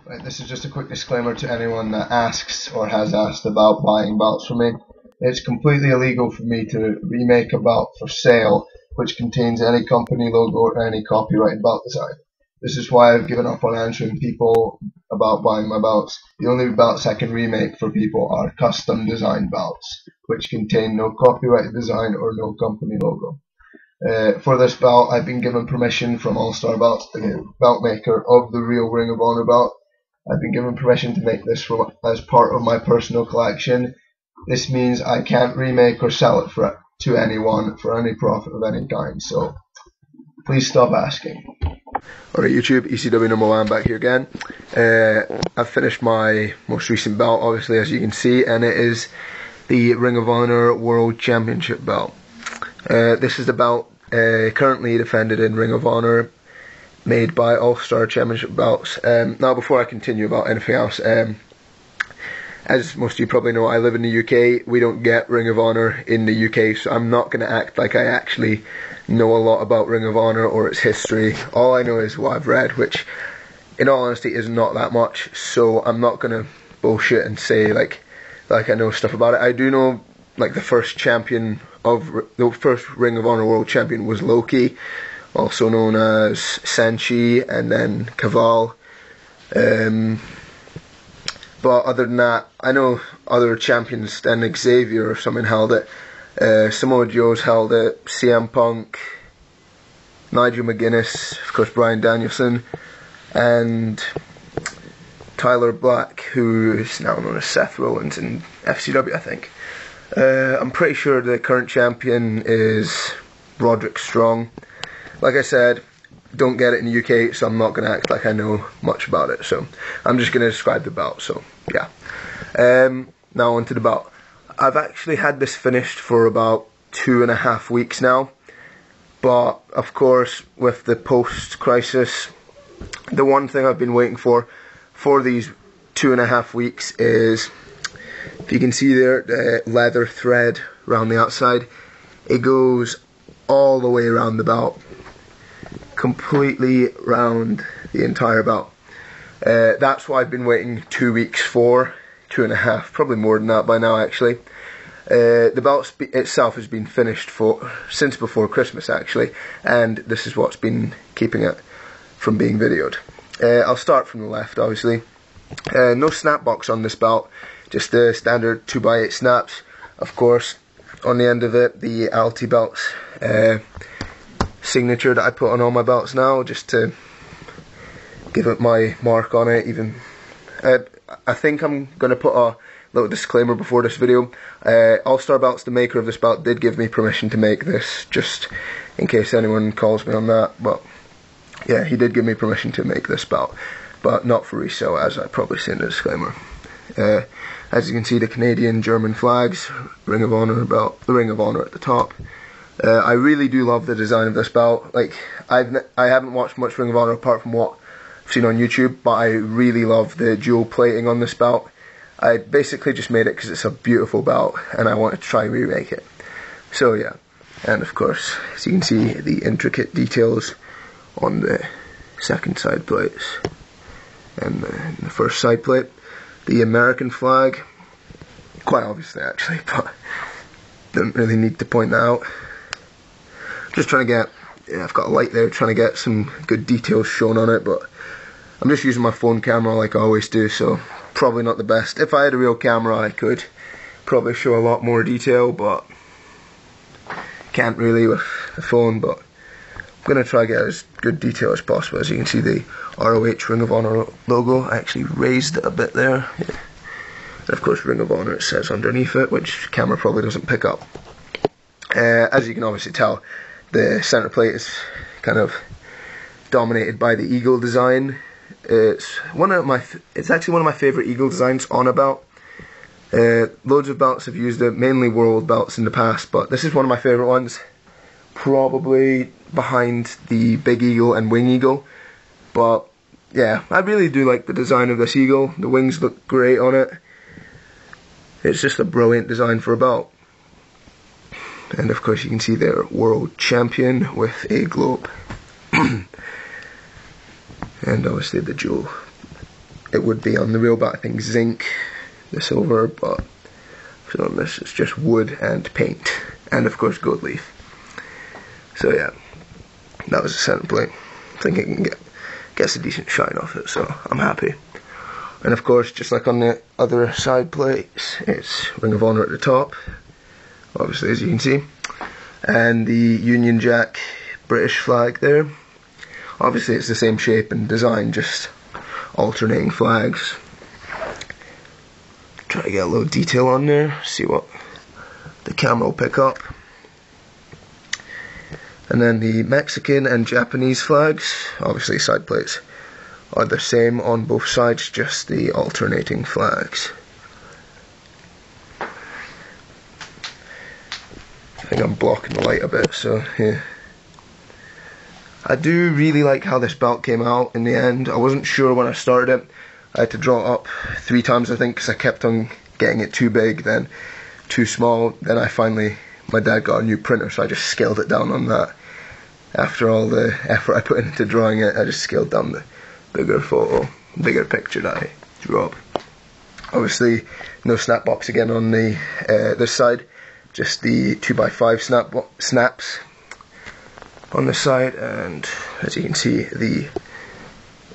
Right, this is just a quick disclaimer to anyone that asks or has asked about buying belts from me. It's completely illegal for me to remake a belt for sale which contains any company logo or any copyrighted belt design. This is why I've given up on answering people about buying my belts. The only belts I can remake for people are custom designed belts, which contain no copyrighted design or no company logo. For this belt, I've been given permission from All Star Belts, the belt maker of the real Ring of Honor belt. I've been given permission to make this as part of my personal collection. This means I can't remake or sell it to anyone for any profit of any kind, so please stop asking. Alright YouTube, ECW number 1 back here again. I've finished my most recent belt, obviously, as you can see, and it is the Ring of Honor World Championship belt. This is the belt currently defended in Ring of Honor, made by All-Star Championship belts. Now before I continue about anything else, as most of you probably know, I live in the UK. We don't get Ring of Honor in the UK, so I'm not going to act like I actually know a lot about Ring of Honor or its history. All I know is what I've read, which in all honesty is not that much, so I'm not going to bullshit and say like I know stuff about it. I do know like the first Ring of Honor World Champion was Loki, also known as Senshi, and then Caval. But other than that, I know other champions than Xavier or something held it. Samoa Joe's held it, CM Punk, Nigel McGuinness, of course Bryan Danielson, and Tyler Black, who is now known as Seth Rollins in FCW, I think. I'm pretty sure the current champion is Roderick Strong. Like I said, don't get it in the UK, so I'm not going to act like I know much about it. So I'm just going to describe the belt. So yeah. Now onto the belt. I've actually had this finished for about 2.5 weeks now. But of course, with the post-crisis, the one thing I've been waiting for these 2.5 weeks is, if you can see there, the leather thread around the outside. It goes all the way around the belt, completely round the entire belt. That's what I've been waiting 2 weeks for, 2.5, probably more than that by now actually. The belt itself has been finished since before Christmas actually, and this is what's been keeping it from being videoed. I'll start from the left, obviously. No snap box on this belt, just the standard 2x8 snaps. Of course, on the end of it, the Alti belts signature that I put on all my belts now, just to give it my mark on it. Even I think I'm going to put a little disclaimer before this video. All-Star Belts, the maker of this belt, did give me permission to make this, just in case anyone calls me on that. But yeah, he did give me permission to make this belt, but not for resale, as I probably say in the disclaimer. As you can see, the Canadian German flags, Ring of Honor belt, the Ring of Honor at the top. I really do love the design of this belt. Like, I haven't watched much Ring of Honor apart from what I've seen on YouTube, but I really love the jewel plating on this belt. I basically just made it because it's a beautiful belt and I wanted to try and remake it. So yeah, and of course, as you can see, the intricate details on the second side plates and the first side plate. The American flag, quite obviously actually, but don't really need to point that out. Just trying to get, yeah, I've got a light there, trying to get some good details shown on it, but I'm just using my phone camera like I always do, so probably not the best. If I had a real camera, I could probably show a lot more detail, but can't really with the phone. But I'm going to try to get as good detail as possible. As you can see, the ROH Ring of Honor logo, I actually raised it a bit there. Yeah. And of course, Ring of Honor it says underneath it, which the camera probably doesn't pick up. As you can obviously tell, the center plate is kind of dominated by the eagle design. It's actually one of my favourite eagle designs on a belt. Loads of belts have used it, mainly world belts in the past, but this is one of my favourite ones. Probably behind the big eagle and wing eagle. But yeah, I really do like the design of this eagle. The wings look great on it. It's just a brilliant design for a belt. And of course you can see their world champion with a globe. And obviously the jewel it would be on the real, but I think zinc, the silver, but so on this it's just wood and paint, and of course gold leaf. So yeah, that was the center plate. I think it can gets a decent shine off it, so I'm happy. And of course, just like on the other side plates, it's Ring of Honor at the top, obviously, as you can see, and the Union Jack British flag there. Obviously it's the same shape and design, just alternating flags. Try to get a little detail on there, see what the camera will pick up. And then the Mexican and Japanese flags, obviously side plates, are the same on both sides, just the alternating flags. I think I'm blocking the light a bit, so yeah. I do really like how this belt came out in the end. I wasn't sure when I started it. I had to draw it up 3 times, I think, because I kept on getting it too big, then too small. Then my dad got a new printer, so I just scaled it down on that. After all the effort I put into drawing it, I just scaled down the bigger picture that I drew up. Obviously, no snap box again on the this side, just the 2x5 snaps on this side, and as you can see, the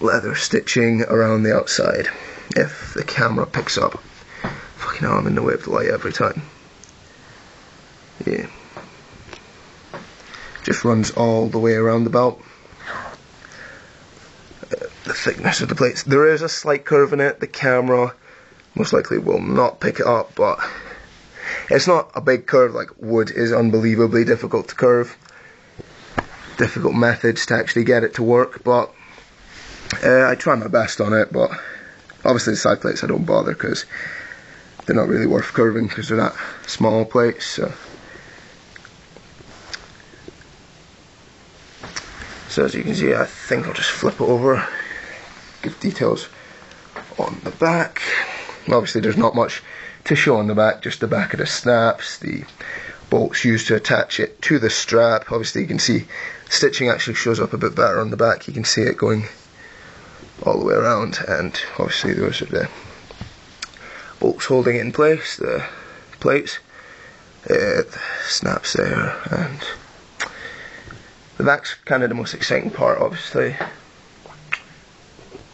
leather stitching around the outside. If the camera picks up, fucking hell, I'm in the way of the light every time. Yeah. Just runs all the way around the belt. The thickness of the plates. There is a slight curve in it. The camera most likely will not pick it up, but it's not a big curve. Like, wood is unbelievably difficult to curve. Difficult methods to actually get it to work, but I try my best on it. But obviously the side plates I don't bother, because they're not really worth curving, because they're that small plates. So as you can see, I think I'll just flip it over, give details on the back. Obviously there's not much to show on the back, just the back of the snaps, the bolts used to attach it to the strap. Obviously you can see stitching actually shows up a bit better on the back. You can see it going all the way around, and obviously those are the bolts holding it in place, the plates, the snaps there, and the back's kind of the most exciting part, obviously.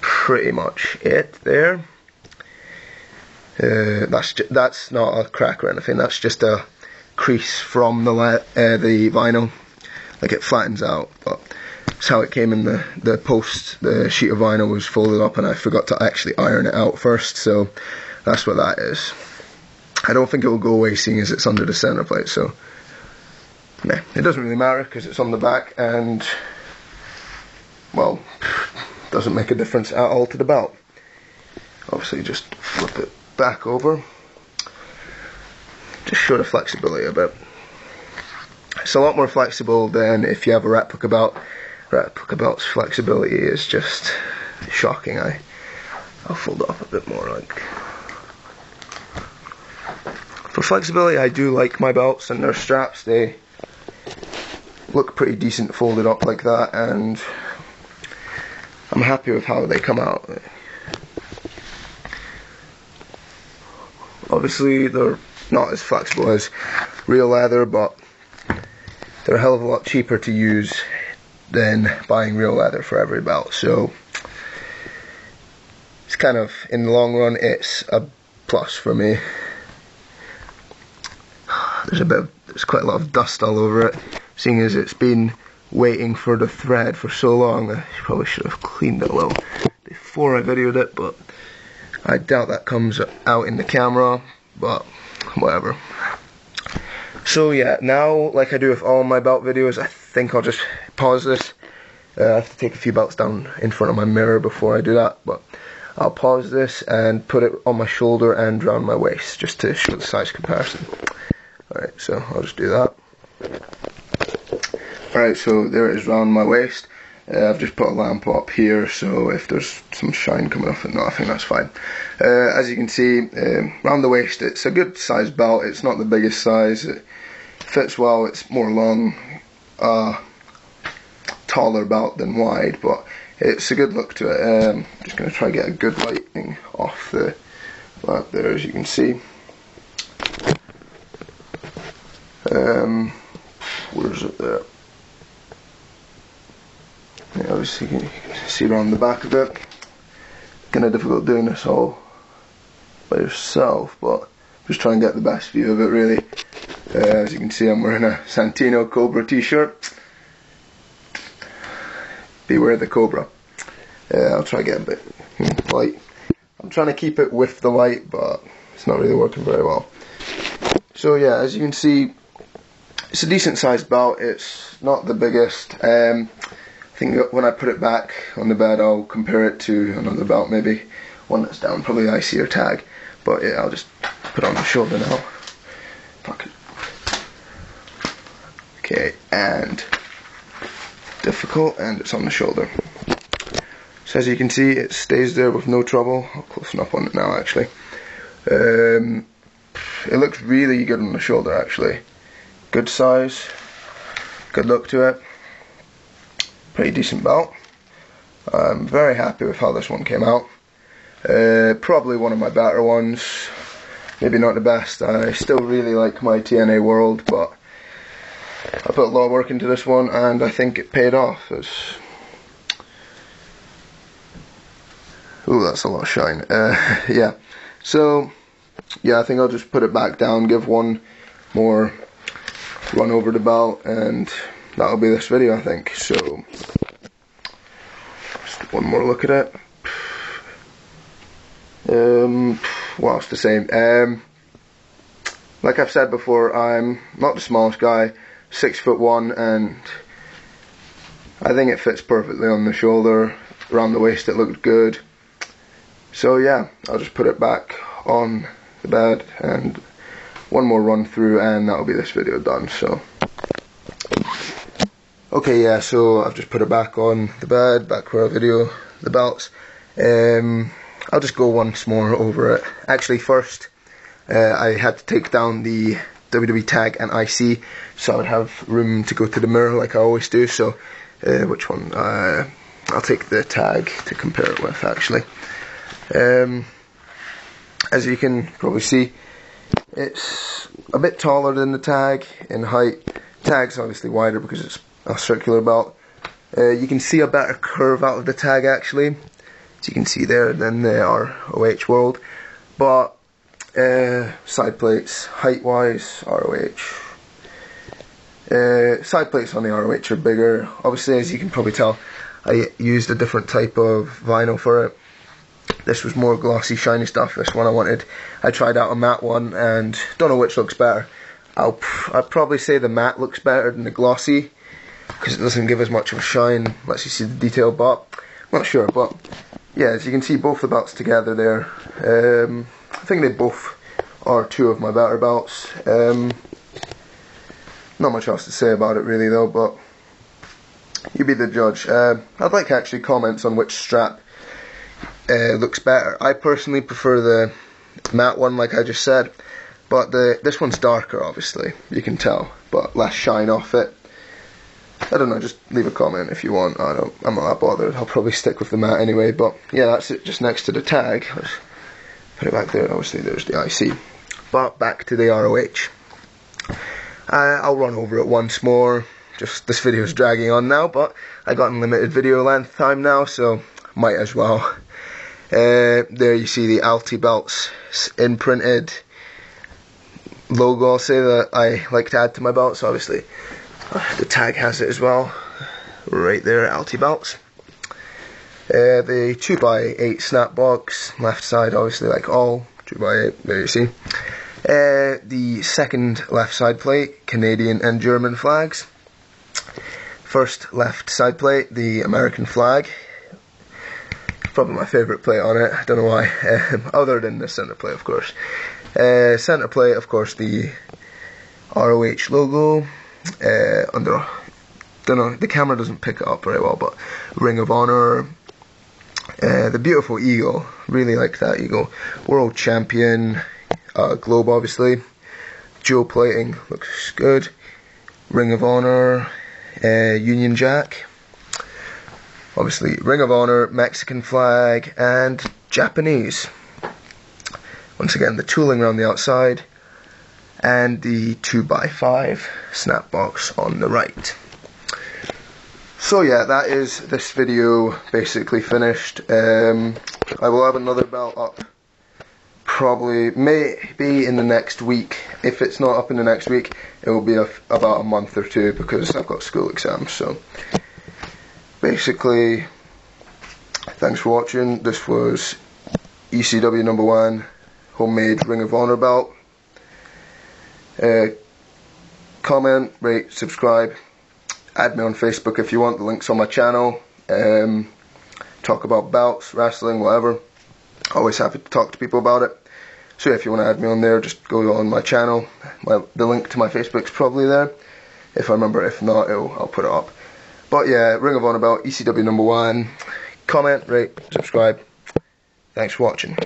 Pretty much it there. That's not a crack or anything, that's just a crease from the vinyl. Like, it flattens out, but it's how it came in the post. The sheet of vinyl was folded up and I forgot to actually iron it out first, so that's what that is. I don't think it will go away, seeing as it's under the center plate, so yeah, it doesn't really matter because it's on the back, and well, doesn't make a difference at all to the belt. Obviously just flip it back over, just show the flexibility a bit. It's a lot more flexible than if you have a replica belt. Replica belt's flexibility is just shocking. I'll fold it up a bit more. Like, for flexibility, I do like my belts and their straps. They look pretty decent folded up like that, and I'm happy with how they come out. Obviously they're not as flexible as real leather, but they're a hell of a lot cheaper to use than buying real leather for every belt, so it's kind of, in the long run, it's a plus for me. There's quite a lot of dust all over it, seeing as it's been waiting for the thread for so long. I probably should have cleaned it a little before I videoed it, but I doubt that comes out in the camera, but whatever. So yeah, now, like I do with all my belt videos, I think I'll just pause this. I have to take a few belts down in front of my mirror before I do that, but I'll pause this and put it on my shoulder and around my waist, just to show the size comparison. Alright, so I'll just do that. Alright, so there it is around my waist. I've just put a lamp up here, so if there's some shine coming off it, no, I think that's fine. As you can see, around the waist, it's a good size belt. It's not the biggest size. It fits well. It's more long, taller belt than wide, but it's a good look to it. I'm just going to try and get a good lighting off the lamp there, as you can see. Where is it there? Yeah, obviously you can see around the back of it. Kind of difficult doing this all by yourself, but just try and get the best view of it really. As you can see, I'm wearing a Santino Cobra t-shirt. Beware the Cobra. I'll try to get a bit light. I'm trying to keep it with the light, but it's not really working very well. So yeah, as you can see, it's a decent sized belt. It's not the biggest. I think that when I put it back on the bed, I'll compare it to another belt, maybe one that's down, probably IC or tag. But yeah, I'll just put it on my shoulder now. Okay, and difficult, and it's on the shoulder. So as you can see, it stays there with no trouble. I'll close up on it now actually. It looks really good on the shoulder actually. Good size, good look to it. Pretty decent belt. I'm very happy with how this one came out. Probably one of my better ones. Maybe not the best. I still really like my TNA World, but I put a lot of work into this one and I think it paid off. Ooh, that's a lot of shine. Yeah. So, yeah, I think I'll just put it back down, give one more run over the belt, and that'll be this video, I think. So, just one more look at it. What else to say? Like I've said before, I'm not the smallest guy, 6'1", and I think it fits perfectly on the shoulder. Around the waist it looked good. So yeah, I'll just put it back on the bed and one more run through and that'll be this video done. So okay, yeah, so I've just put it back on the bed, back where I video the belts. I'll just go once more over it. Actually first, I had to take down the WWE tag and IC so I would have room to go to the mirror like I always do. So which one? I'll take the tag to compare it with actually. As you can probably see, it's a bit taller than the tag in height. Tag's obviously wider because it's a circular belt. You can see a better curve out of the tag actually, as you can see there, than the ROH World. But side plates, height wise, ROH. Side plates on the ROH are bigger. Obviously, as you can probably tell, I used a different type of vinyl for it. This was more glossy, shiny stuff. This one I tried out a matte one and don't know which looks better. I'd probably say the matte looks better than the glossy because it doesn't give as much of a shine, lets you see the detail, but I'm not sure. But yeah, as you can see, both the belts together there. I think they both are two of my better belts. Not much else to say about it really though, but you be the judge. I'd like actually comments on which strap looks better. I personally prefer the matte one, like I just said, but this one's darker, obviously, you can tell, but less shine off it. I don't know, just leave a comment if you want. I'm not that bothered. I'll probably stick with the matte anyway. But yeah, that's it, just next to the tag. Let's put it back there. Obviously there's the IC, but back to the ROH. I'll run over it once more. Just this video is dragging on now, but I got unlimited video length time now, so might as well. There you see the Alti belts imprinted logo, I'll say, that I like to add to my belts. Obviously the tag has it as well, right there, Alti belts. The 2x8 snap box, left side obviously like all 2x8, there you see. The second left side plate, Canadian and German flags. First left side plate, the American flag. Probably my favourite plate on it, I don't know why, other than the centre plate of course. Centre plate, of course, the ROH logo, don't know, the camera doesn't pick it up very well, but Ring of Honor, the beautiful eagle, really like that eagle, World Champion, globe obviously, jewel plating, looks good, Ring of Honor, Union Jack. obviously Ring of Honor, Mexican flag, and Japanese. Once again, the tooling around the outside, and the 2x5 snap box on the right. So yeah, that is this video basically finished. I will have another belt up probably, maybe in the next week. If it's not up in the next week, it will be about a month or two, because I've got school exams. So basically, thanks for watching. This was ECW #1 homemade Ring of Honor belt. Comment, rate, subscribe, add me on Facebook if you want. The link's on my channel. Talk about belts, wrestling, whatever. Always happy to talk to people about it. So if you want to add me on there, just go on my channel. The link to my Facebook's probably there, if I remember. If not, I'll put it up. But yeah, Ring of Honor belt, ECW #1. Comment, rate, subscribe. Thanks for watching.